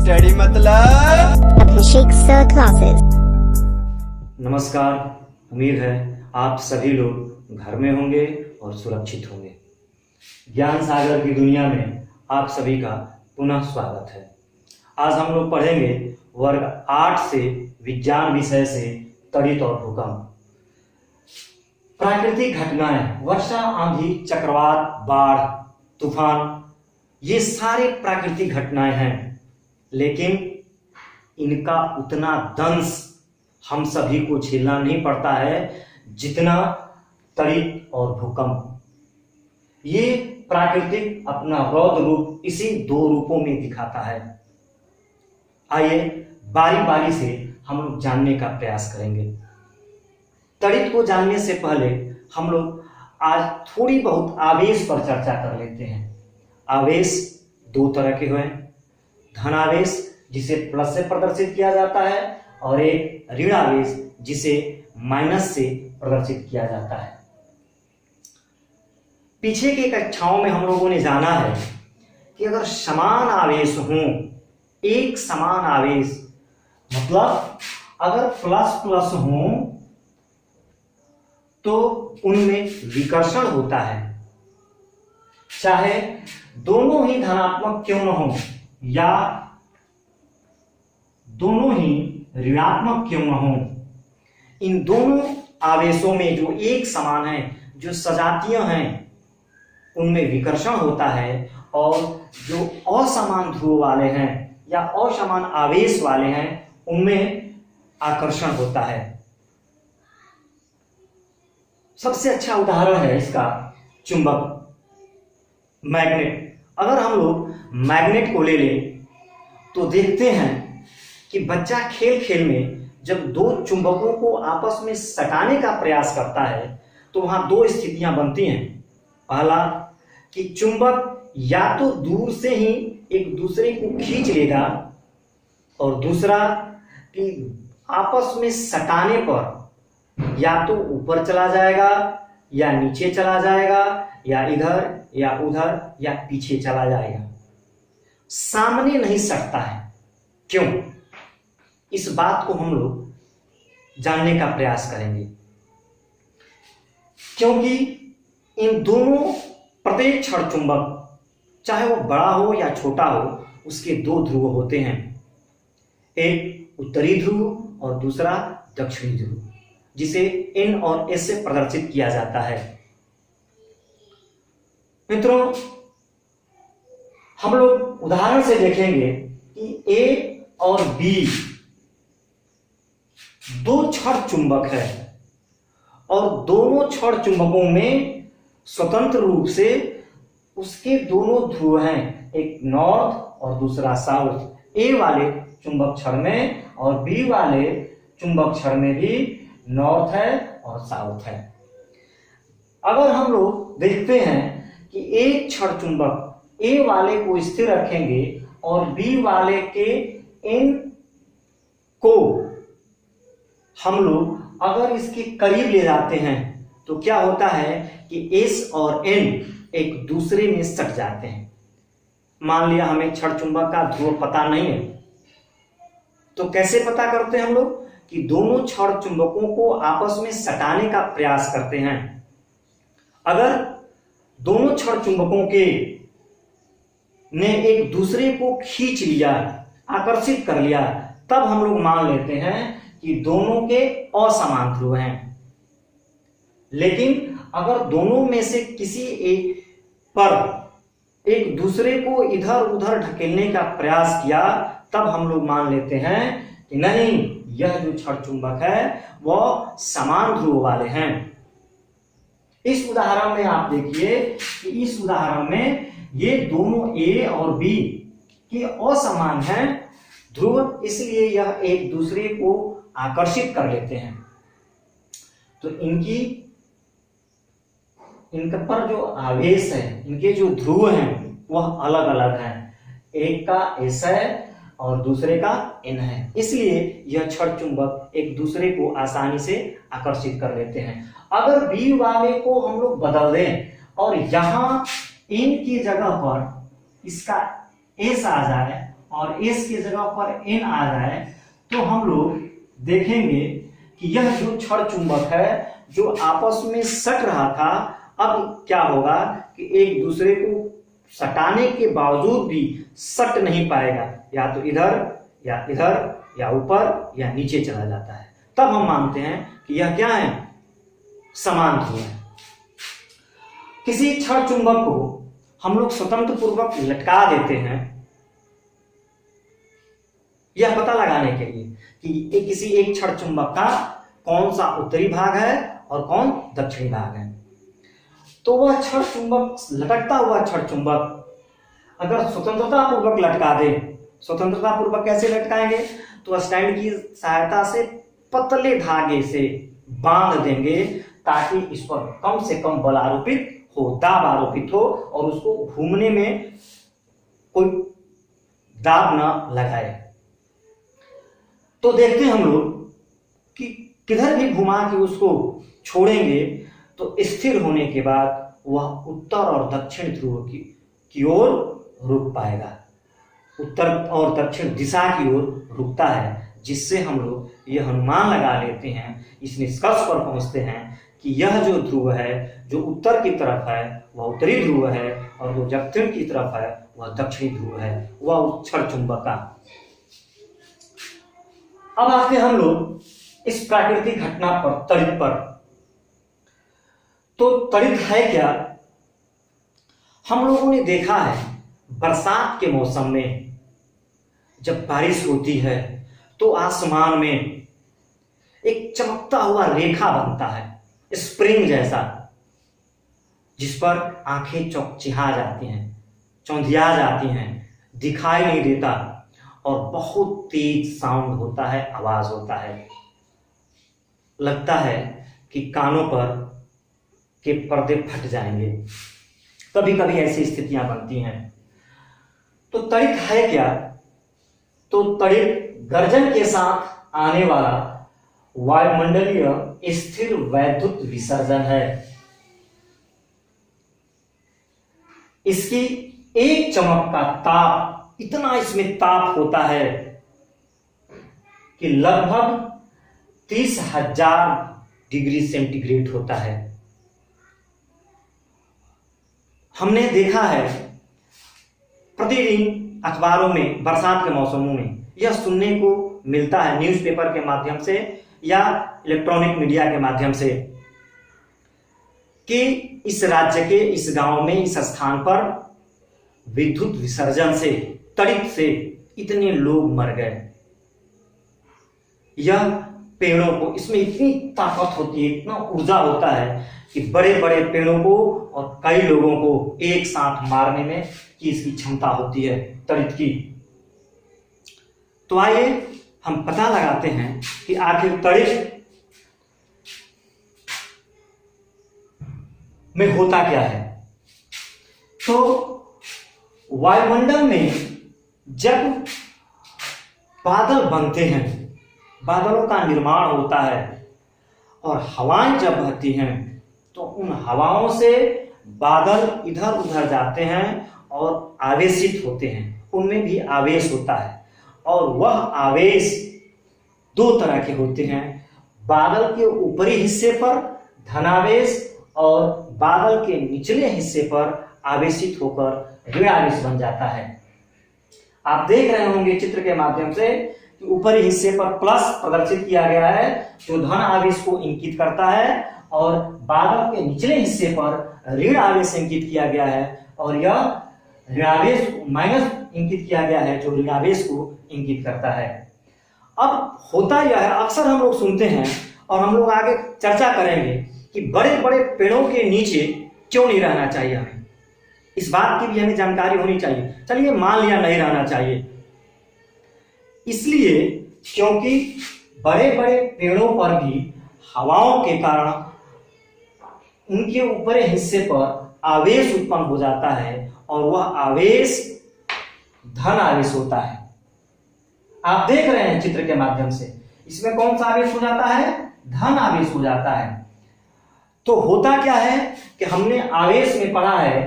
Study मतलब अभिषेक sir classes. नमस्कार। उम्मीद है आप सभी लोग घर में होंगे और सुरक्षित होंगे। ज्ञान सागर की दुनिया में आप सभी का पुनः स्वागत है। आज हम लोग पढ़ेंगे वर्ग 8 से विज्ञान विषय से तड़ित और भूकंप। प्राकृतिक घटनाएं, वर्षा, आंधी, चक्रवात, बाढ़, तूफान, ये सारे प्राकृतिक घटनाएं हैं, लेकिन इनका उतना दंश हम सभी को झेलना नहीं पड़ता है जितना तड़ित और भूकंप। ये प्राकृतिक अपना रौद्र रूप इसी दो रूपों में दिखाता है। आइए बारी बारी से हम लोग जानने का प्रयास करेंगे। तड़ित को जानने से पहले हम लोग आज थोड़ी बहुत आवेश पर चर्चा कर लेते हैं। आवेश दो तरह के हुए, धनावेश जिसे प्लस से प्रदर्शित किया जाता है और एक ऋण आवेश जिसे माइनस से प्रदर्शित किया जाता है। पीछे की कक्षाओं में हम लोगों ने जाना है कि अगर समान आवेश हो, एक समान आवेश मतलब अगर प्लस प्लस हो तो उनमें विकर्षण होता है, चाहे दोनों ही धनात्मक क्यों न हो या दोनों ही ऋणात्मक क्यों न हो। इन दोनों आवेशों में जो एक समान है, जो सजातीय हैं, उनमें विकर्षण होता है और जो असमान ध्रुव वाले हैं या असमान आवेश वाले हैं उनमें आकर्षण होता है। सबसे अच्छा उदाहरण है इसका चुंबक, मैग्नेट। अगर हम लोग मैग्नेट को ले लें तो देखते हैं कि बच्चा खेल खेल में जब दो चुंबकों को आपस में सटाने का प्रयास करता है तो वहां दो स्थितियां बनती हैं। पहला कि चुंबक या तो दूर से ही एक दूसरे को खींच लेगा और दूसरा कि आपस में सटाने पर या तो ऊपर चला जाएगा या नीचे चला जाएगा या इधर या उधर या पीछे चला जाएगा, सामने नहीं सटता है। क्यों? इस बात को हम लोग जानने का प्रयास करेंगे। क्योंकि इन दोनों प्रत्येक क्षण चुंबक, चाहे वो बड़ा हो या छोटा हो, उसके दो ध्रुव होते हैं, एक उत्तरी ध्रुव और दूसरा दक्षिणी ध्रुव, जिसे N और S से प्रदर्शित किया जाता है। मित्रों, हम लोग उदाहरण से देखेंगे कि A और B दो क्षण चुंबक है और दोनों क्षण चुंबकों में स्वतंत्र रूप से उसके दोनों ध्रुव हैं, एक नॉर्थ और दूसरा साउथ। A वाले चुंबक क्षण में और B वाले चुंबक क्षण में भी नॉर्थ है और साउथ है। अगर हम लोग देखते हैं कि एक क्षण चुंबक A वाले को स्थिर रखेंगे और B वाले के N को हम लोग अगर इसके करीब ले जाते हैं तो क्या होता है कि S और N एक दूसरे में सट जाते हैं। मान लिया हमें क्षण चुंबक का ध्रुव पता नहीं है, तो कैसे पता करते हैं हम लोग कि दोनों क्षण चुंबकों को आपस में सटाने का प्रयास करते हैं। अगर दोनों क्षण चुंबकों के ने एक दूसरे को खींच लिया, आकर्षित कर लिया, तब हम लोग मान लेते हैं कि दोनों के असमान ध्रुव हैं। लेकिन अगर दोनों में से किसी एक पर एक दूसरे को इधर उधर ढकेलने का प्रयास किया, तब हम लोग मान लेते हैं कि नहीं, यह जो क्षण चुंबक है वह समान ध्रुव वाले हैं। इस उदाहरण में आप देखिए कि इस उदाहरण में ये दोनों A और B के असमान हैं ध्रुव, इसलिए यह एक दूसरे को आकर्षित कर लेते हैं। तो इनके पर जो आवेश है, इनके जो ध्रुव हैं वह अलग अलग हैं। एक का S है और दूसरे का N है, इसलिए यह क्षण चुंबक एक दूसरे को आसानी से आकर्षित कर लेते हैं। अगर B वाले को हम लोग बदल दें और यहां N की जगह पर इसका S आ जाए और एस की जगह पर एन आ जाए तो हम लोग देखेंगे कि यह जो क्षण चुंबक है जो आपस में सट रहा था, अब क्या होगा कि एक दूसरे को सटाने के बावजूद भी सट नहीं पाएगा, या तो इधर या ऊपर या नीचे चला जाता है। तब हम मानते हैं कि यह क्या है, समान ध्रुव है। किसी क्षण चुंबक को हम लोग स्वतंत्र पूर्वक लटका देते हैं यह पता लगाने के लिए कि किसी एक क्षण चुंबक का कौन सा उत्तरी भाग है और कौन दक्षिणी भाग है। तो वह क्षण चुंबक, लटकता हुआ क्षण चुंबक अगर स्वतंत्रता पूर्वक लटका दे, स्वतंत्रता पूर्वक कैसे लटकाएंगे, तो स्टैंड की सहायता से पतले धागे से बांध देंगे ताकि इस पर कम से कम बल आरोपित हो, दाब आरोपित हो और उसको घूमने में कोई दाब न लगाए। तो देखते हैं हम लोग कि किधर भी घुमा के उसको छोड़ेंगे तो स्थिर होने के बाद वह उत्तर और दक्षिण ध्रुव की ओर रुक पाएगा, उत्तर और दक्षिण दिशा की ओर रुकता है, जिससे हम लोग यह अनुमान लगा लेते हैं, इस निष्कर्ष पर पहुंचते हैं कि यह जो ध्रुव है जो उत्तर की तरफ है वह उत्तरी ध्रुव है और जो दक्षिण की तरफ है वह दक्षिणी ध्रुव है, वह क्षण चुंबक का। अब आते हम लोग इस प्राकृतिक घटना पर, तड़ित पर। तो तड़ित है क्या? हम लोगों ने देखा है बरसात के मौसम में जब बारिश होती है तो आसमान में एक चमकता हुआ रेखा बनता है, स्प्रिंग जैसा, जिस पर आंखें चौंधिया जाती हैं, चौंधिया जाती हैं, दिखाई नहीं देता और बहुत तेज साउंड होता है, आवाज होता है। लगता है कि कानों पर के पर्दे फट जाएंगे। कभी कभी ऐसी स्थितियां बनती हैं। तो तड़ित है क्या? तो तड़ित गर्जन के साथ आने वाला वायुमंडलीय स्थिर वैद्युत विसर्जन है। इसकी एक चमक का ताप, इतना इसमें ताप होता है कि लगभग 30,000 डिग्री सेंटीग्रेड होता है। हमने देखा है प्रतिदिन अखबारों में बरसात के मौसमों में यह सुनने को मिलता है, न्यूज़पेपर के माध्यम से या इलेक्ट्रॉनिक मीडिया के माध्यम से, कि इस राज्य के इस गांव में इस स्थान पर विद्युत विसर्जन से, तड़ित से इतने लोग मर गए। यह पेड़ों को, इसमें इतनी ताकत होती है, इतना ऊर्जा होता है कि बड़े बड़े पेड़ों को और कई लोगों को एक साथ मारने में की इसकी क्षमता होती है तड़ित की। तो आइए हम पता लगाते हैं कि आखिर तड़ित में होता क्या है। तो वायुमंडल में जब बादल बनते हैं, बादलों का निर्माण होता है और हवाएं जब बहती हैं तो उन हवाओं से बादल इधर उधर जाते हैं और आवेशित होते हैं, उनमें भी आवेश होता है। और वह आवेश दो तरह के होते हैं, बादल के ऊपरी हिस्से पर धनावेश और बादल के निचले हिस्से पर आवेशित होकर ऋण आवेश बन जाता है। आप देख रहे होंगे चित्र के माध्यम से कि ऊपरी हिस्से पर प्लस प्रदर्शित किया गया है जो धन आवेश को इंगित करता है, और बादल के निचले हिस्से पर ऋण आवेश इंगित किया गया है और यह ऋण आवेश माइनस इंगित किया गया है जो ऋण आवेश को इंगित करता है। अब होता यह है, अक्सर हम लोग सुनते हैं और हम लोग आगे चर्चा करेंगे कि बड़े बड़े पेड़ों के नीचे क्यों नहीं रहना चाहिए हमें, इस बात की भी हमें जानकारी होनी चाहिए। चलिए मान लिया नहीं रहना चाहिए, इसलिए क्योंकि बड़े बड़े पेड़ों पर भी हवाओं के कारण उनके ऊपरी हिस्से पर आवेश उत्पन्न हो जाता है और वह आवेश धन आवेश होता है। आप देख रहे हैं चित्र के माध्यम से, इसमें कौन सा आवेश हो जाता है? धन आवेश हो जाता है। तो होता क्या है कि हमने आवेश में पढ़ा है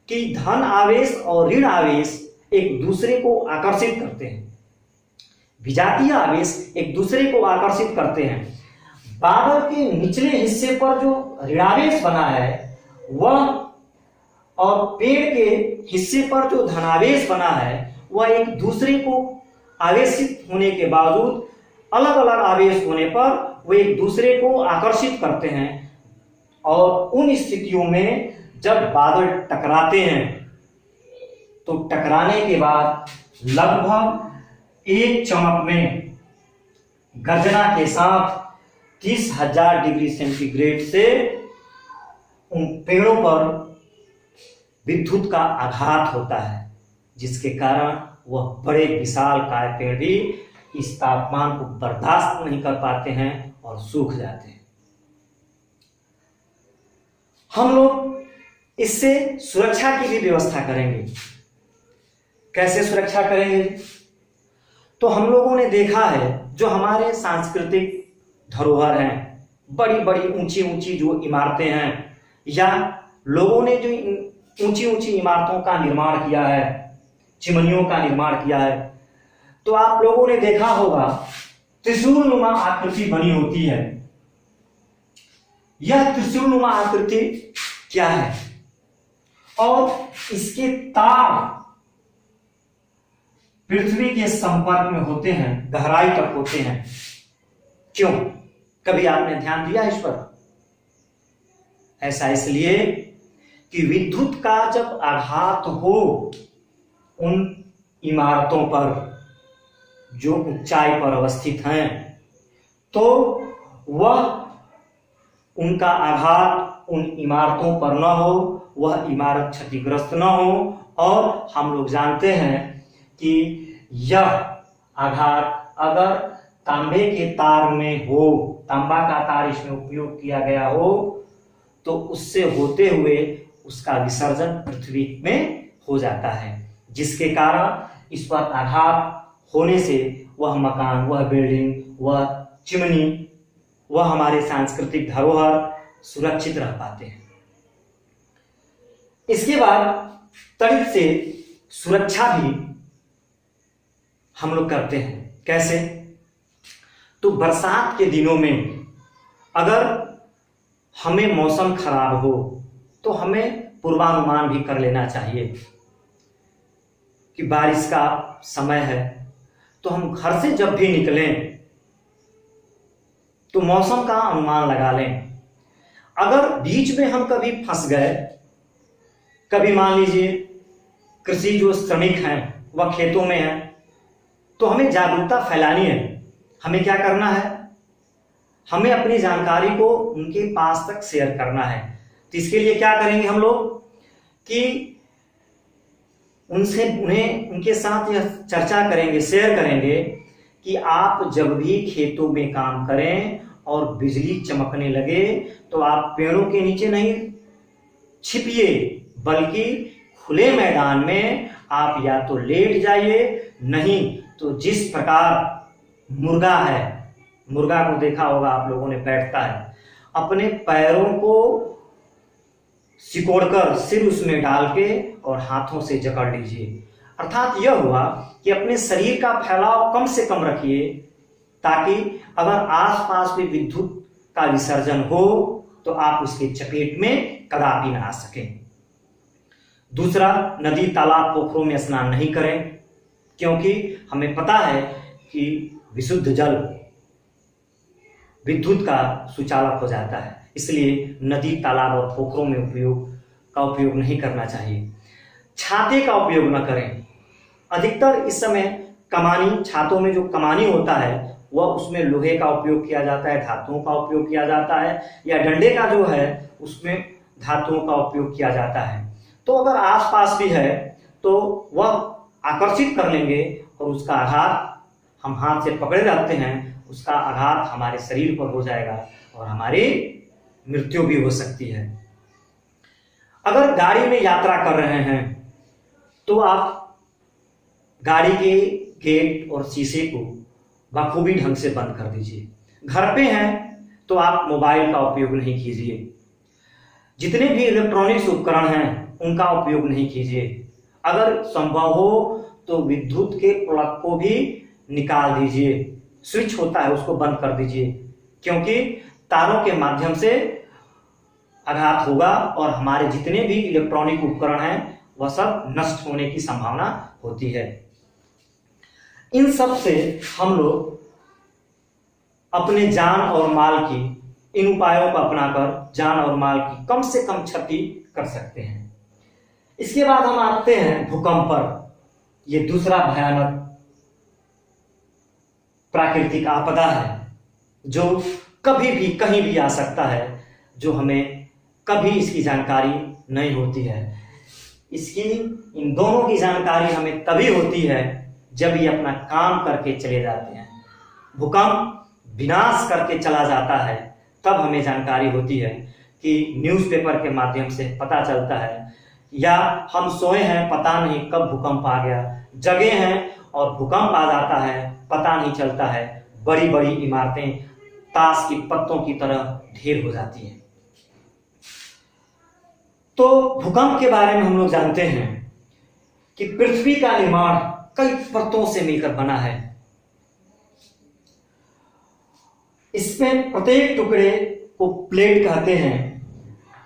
कि धन आवेश और ऋण आवेश एक दूसरे को आकर्षित करते हैं। विजातीय आवेश एक दूसरे को आकर्षित करते हैं। बादल के निचले हिस्से पर जो ऋणावेश बना है वह, और पेड़ के हिस्से पर जो धनावेश बना है वह एक दूसरे को आवेशित होने के बावजूद, अलग अलग आवेश होने पर वे एक दूसरे को आकर्षित करते हैं। और उन स्थितियों में जब बादल टकराते हैं तो टकराने के बाद लगभग एक चमक में गर्जना के साथ 30,000 डिग्री सेंटीग्रेड से उन पेड़ों पर विद्युत का आघात होता है, जिसके कारण वह बड़े विशालकाय पेड़ भी इस तापमान को बर्दाश्त नहीं कर पाते हैं और सूख जाते हैं। हम लोग इससे सुरक्षा की भी व्यवस्था करेंगे। कैसे सुरक्षा करेंगे? तो हम लोगों ने देखा है जो हमारे सांस्कृतिक धरोहर हैं, बड़ी बड़ी ऊंची ऊंची जो इमारतें हैं, या लोगों ने जो ऊंची ऊंची इमारतों का निर्माण किया है, चिमनियों का निर्माण किया है, तो आप लोगों ने देखा होगा त्रिशूलनुमा आकृति बनी होती है। यह त्रिशूलनुमा आकृति क्या है? और इसके तार पृथ्वी के संपर्क में होते हैं, गहराई तक होते हैं। क्यों? कभी आपने ध्यान दिया इस पर? ऐसा इसलिए कि विद्युत का जब आघात हो उन इमारतों पर जो ऊंचाई पर अवस्थित हैं, तो वह उनका आघात उन इमारतों पर न हो, वह इमारत क्षतिग्रस्त न हो। और हम लोग जानते हैं कि यह आघात अगर तांबे के तार में हो, तांबा का तार इसमें उपयोग किया गया हो, तो उससे होते हुए उसका विसर्जन पृथ्वी में हो जाता है, जिसके कारण इस पर आघात होने से वह मकान, वह बिल्डिंग, वह चिमनी, वह हमारे सांस्कृतिक धरोहर सुरक्षित रह पाते हैं। इसके बाद तड़ित से सुरक्षा भी हम लोग करते हैं। कैसे? तो बरसात के दिनों में अगर हमें मौसम खराब हो तो हमें पूर्वानुमान भी कर लेना चाहिए कि बारिश का समय है, तो हम घर से जब भी निकलें तो मौसम का अनुमान लगा लें। अगर बीच में हम कभी फंस गए, कभी मान लीजिए कृषि जो श्रमिक हैं वह खेतों में हैं, तो हमें जागरूकता फैलानी है। हमें क्या करना है? हमें अपनी जानकारी को उनके पास तक शेयर करना है। तो इसके लिए क्या करेंगे हम लोग कि उनके साथ यह चर्चा करेंगे, शेयर करेंगे कि आप जब भी खेतों में काम करें और बिजली चमकने लगे तो आप पेड़ों के नीचे नहीं छिपिए, बल्कि खुले मैदान में आप या तो लेट जाइए, नहीं तो जिस प्रकार मुर्गा है, मुर्गा को देखा होगा आप लोगों ने, बैठता है, अपने पैरों को सिकोड़कर सिर उसमें डाल के और हाथों से जकड़ लीजिए। अर्थात यह हुआ कि अपने शरीर का फैलाव कम से कम रखिए, ताकि अगर आसपास भी विद्युत का विसर्जन हो तो आप उसके चपेट में कदापि न आ सकें। दूसरा, नदी, तालाब, पोखरों में स्नान नहीं करें, क्योंकि हमें पता है कि विशुद्ध जल विद्युत का सुचालक हो जाता है, इसलिए नदी, तालाब और पोखरों में उपयोग नहीं करना चाहिए। छाते का उपयोग न करें। अधिकतर इस समय कमानी, छातों में जो कमानी होता है वह उसमें लोहे का उपयोग किया जाता है, धातुओं का उपयोग किया जाता है, या डंडे का जो है उसमें धातुओं का उपयोग किया जाता है। तो अगर आसपास भी है तो वह आकर्षित कर लेंगे और उसका आघात, हम हाथ से पकड़े रहते हैं, उसका आघात हमारे शरीर पर हो जाएगा और हमारी मृत्यु भी हो सकती है। अगर गाड़ी में यात्रा कर रहे हैं तो आप गाड़ी के गेट और शीशे को बखूबी ढंग से बंद कर दीजिए। घर पे हैं तो आप मोबाइल का उपयोग नहीं कीजिए। जितने भी इलेक्ट्रॉनिक्स उपकरण हैं उनका उपयोग नहीं कीजिए। अगर संभव हो तो विद्युत के प्लग को भी निकाल दीजिए, स्विच होता है उसको बंद कर दीजिए, क्योंकि तारों के माध्यम से आघात होगा और हमारे जितने भी इलेक्ट्रॉनिक उपकरण हैं वह सब नष्ट होने की संभावना होती है। इन सब से हम लोग अपने जान और माल की, इन उपायों को अपनाकर जान और माल की कम से कम क्षति कर सकते हैं। इसके बाद हम आते हैं भूकंप पर। ये दूसरा भयानक प्राकृतिक आपदा है जो कभी भी कहीं भी आ सकता है, जो हमें कभी इसकी जानकारी नहीं होती है। इन दोनों की जानकारी हमें तभी होती है जब ये अपना काम करके चले जाते हैं। भूकंप विनाश करके चला जाता है तब हमें जानकारी होती है कि न्यूज़पेपर के माध्यम से पता चलता है, या हम सोए हैं पता नहीं कब भूकंप आ गया, जगे हैं और भूकंप आ जाता है पता नहीं चलता है, बड़ी बड़ी इमारतें ताश की पत्तों की तरह ढेर हो जाती हैं। तो भूकंप के बारे में हम लोग जानते हैं कि पृथ्वी का निर्माण कई परतों से मिलकर बना है। इसमें प्रत्येक टुकड़े को प्लेट कहते हैं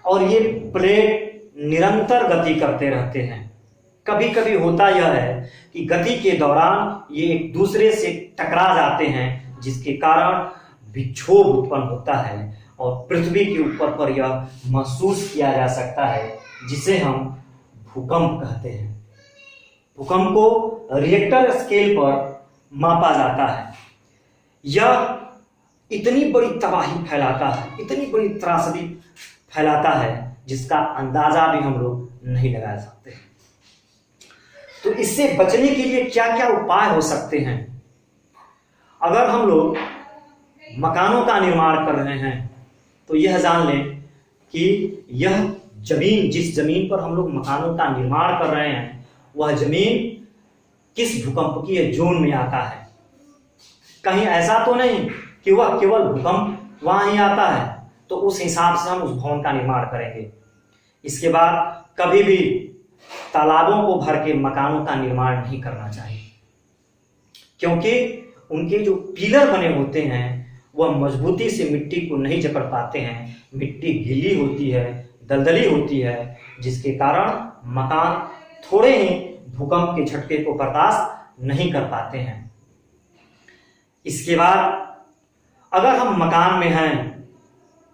और ये प्लेट निरंतर गति करते रहते हैं। कभी कभी होता यह है कि गति के दौरान ये एक दूसरे से टकरा जाते हैं, जिसके कारण विक्षोभ उत्पन्न होता है और पृथ्वी के ऊपर पर यह महसूस किया जा सकता है, जिसे हम भूकंप कहते हैं। भूकंप को रिएक्टर स्केल पर मापा जाता है। यह इतनी बड़ी तबाही फैलाता है, इतनी बड़ी त्रासदी फैलाता है, जिसका अंदाजा भी हम लोग नहीं लगा सकते। तो इससे बचने के लिए क्या क्या उपाय हो सकते हैं? अगर हम लोग मकानों का निर्माण कर रहे हैं तो यह जान लें कि यह जमीन, जिस जमीन पर हम लोग मकानों का निर्माण कर रहे हैं, वह जमीन किस भूकंप की जोन में आता है। कहीं ऐसा तो नहीं कि वह केवल भूकंप वहां ही आता है, तो उस हिसाब से हम उस भवन का निर्माण करेंगे। इसके बाद कभी भी तालाबों को भर के मकानों का निर्माण नहीं करना चाहिए, क्योंकि उनके जो पिलर बने होते हैं वह मजबूती से मिट्टी को नहीं जकड़ पाते हैं। मिट्टी गीली होती है, दलदली होती है, जिसके कारण मकान थोड़े ही भूकंप के झटके को बर्दाश्त नहीं कर पाते हैं। इसके बाद अगर हम मकान में हैं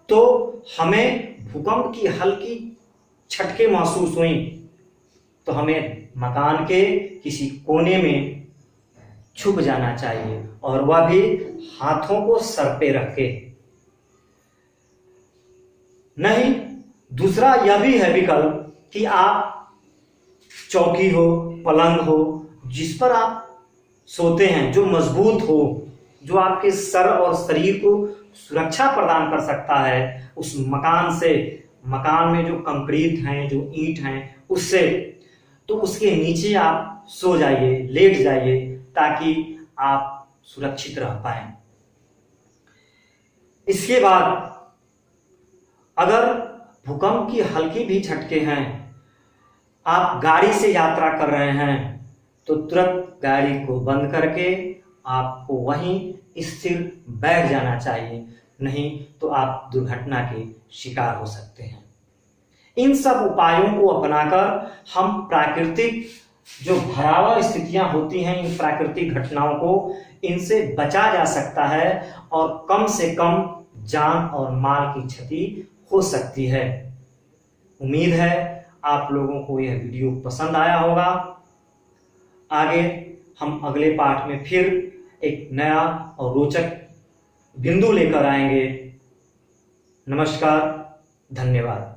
तो हमें भूकंप की हल्की झटके महसूस हुई तो हमें मकान के किसी कोने में छुप जाना चाहिए, और वह भी हाथों को सर पे रख के। नहीं, दूसरा यह भी है विकल्प कि आप चौकी हो, पलंग हो, जिस पर आप सोते हैं, जो मजबूत हो, जो आपके सर और शरीर को सुरक्षा प्रदान कर सकता है उस मकान से, मकान में जो कंक्रीट हैं, जो ईंट हैं, उससे, तो उसके नीचे आप सो जाइए, लेट जाइए, ताकि आप सुरक्षित रह पाएं। इसके बाद अगर भूकंप की हल्की भी झटके हैं, आप गाड़ी से यात्रा कर रहे हैं, तो तुरंत गाड़ी को बंद करके आपको वहीं स्थिर बैठ जाना चाहिए, नहीं तो आप दुर्घटना के शिकार हो सकते हैं। इन सब उपायों को अपनाकर हम प्राकृतिक जो भयावह स्थितियां होती हैं, इन प्राकृतिक घटनाओं को, इनसे बचा जा सकता है और कम से कम जान और माल की क्षति हो सकती है। उम्मीद है आप लोगों को यह वीडियो पसंद आया होगा। आगे हम अगले पार्ट में फिर एक नया और रोचक बिंदु लेकर आएंगे। नमस्कार, धन्यवाद।